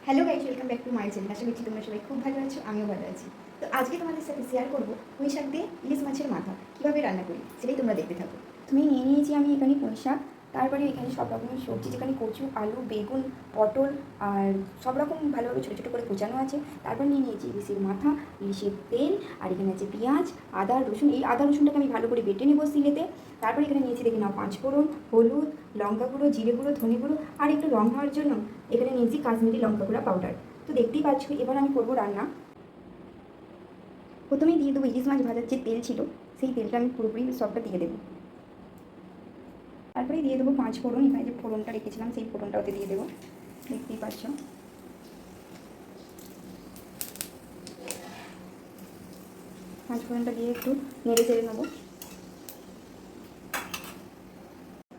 Hello guys, welcome back to my channel. আশা করছি তোমরা সবাই খুব ভালো আছো, আমিও ভালো আছি। তো আজকে তোমাদের সাথে শেয়ার করবো পুঁই শাক দিয়ে ইলিশ মাছের মাথা কীভাবে রান্না করি, সেটাই তোমরা দেখতে থাকো। তুমি নিয়ে নিয়েছি আমি এখানে পুঁই শাক, তারপরে এখানে সব রকমের সবজি, যেখানে কচু, আলু, বেগুন, পটল আর সব রকম ভালোভাবে ছোটো ছোটো করে কুচানো আছে। তারপর নিয়ে নিয়েছি ইলিশের মাথা, ইলিশের তেল, আর এখানে আছে পেঁয়াজ, আদা, রসুন। এই আদা রসুনটাকে আমি ভালো করে বেটে নেবো শিলেতে। তারপরে এখানে নিয়েছি দেখি না 5 ফোড়ন, হলুদ, লঙ্কা গুঁড়ো, জিরে গুঁড়ো, ধনে গুঁড়ো, আর একটু রং হওয়ার জন্য এখানে নিয়েছি কাশ্মীরি লঙ্কা গুঁড়া পাউডার। তো দেখতেই পাচ্ছ, এবার আমি করবো রান্না। প্রথমেই দিয়ে দেবো ইলিশ মাছ ভাজার যে তেল ছিল, সেই তেলটা আমি পুরোপুরি সবটা দিয়ে দেবো। তারপরে দিয়ে দেবো 5 ফোড়ন, এখানে যে ফোড়নটা রেখেছিলাম সেই ফোড়নটা ওতে দিয়ে দেবো, দেখতেই পাচ্ছ। পাঁচ ফোড়নটা দিয়ে একটু নেড়ে চেড়ে নেবো।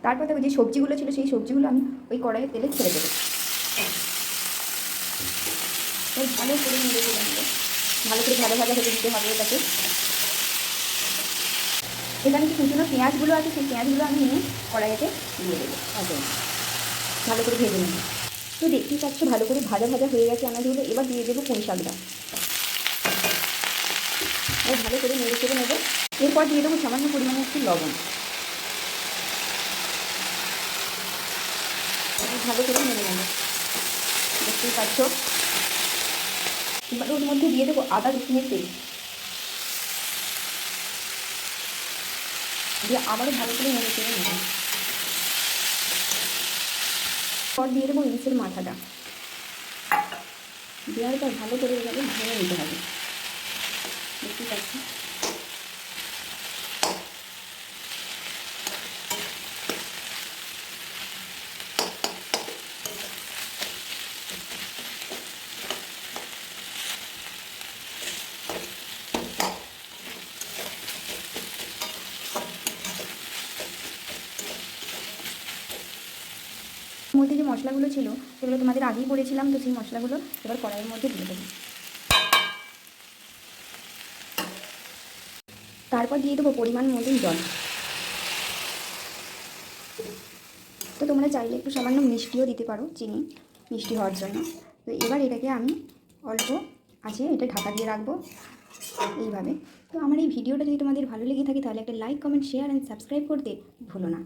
তারপর দেখো যে সবজিগুলো ছিল সেই সবজিগুলো আমি ওই কড়াইয়ের তেলে ছেড়ে দেবো। ভালো করে নেড়ে চেড়ে নেবো, ভালো করে ভাজা ভাজা হতে দিতে হবে এটাকে। এখানে যে কুচনো পেঁয়াজগুলো আছে সেই পেঁয়াজগুলো আমি নিয়ে কড়াইতে দিয়ে দেবো, ভালো করে ভেজে নেবো। তো দেখতেই পাচ্ছ ভালো করে ভাজা ভাজা হয়ে গেছে আনাজগুলো। এবার দিয়ে দেবো পুঁই শাকটা, আর ভালো করে নেড়ে চেড়ে নেবো। এরপর দিয়ে দেবো সামান্য পরিমাণে একটু লবণ, ভালো করে নেড়ে নেবো, দেখতেই পাচ্ছ। এবার ওর মধ্যে দিয়ে দেবো আদা রসুনের পেস্ট, দিয়ে আবারও ভালো করে নেড়ে চেড়ে নেবো। পর দিয়ে দেবো ইলিশের মাথাটা, দেওয়ার পর ভালো করে এভাবে ভেঙে নিতে হবে, দেখতেই পাচ্ছি। মধ্যে যে মশলাগুলো ছিল সেগুলো তোমাদের আগেই বলেছিলাম, তো সেই মশলাগুলো এবার কড়াইয়ের মধ্যে দিয়ে দেবো। তারপর দিয়ে দেবো পরিমাণ মতন জল। তো তোমরা চাইলে একটু সামান্য মিষ্টিও দিতে পারো, চিনি মিষ্টি হওয়ার জন্য। তো এবার এটাকে আমি অল্প আছে এটা ঢাকা দিয়ে রাখবো এইভাবে। তো আমার এই ভিডিওটা যদি তোমাদের ভালো লেগে থাকে তাহলে একটা like, comment, share and subscribe করতে ভুলো না।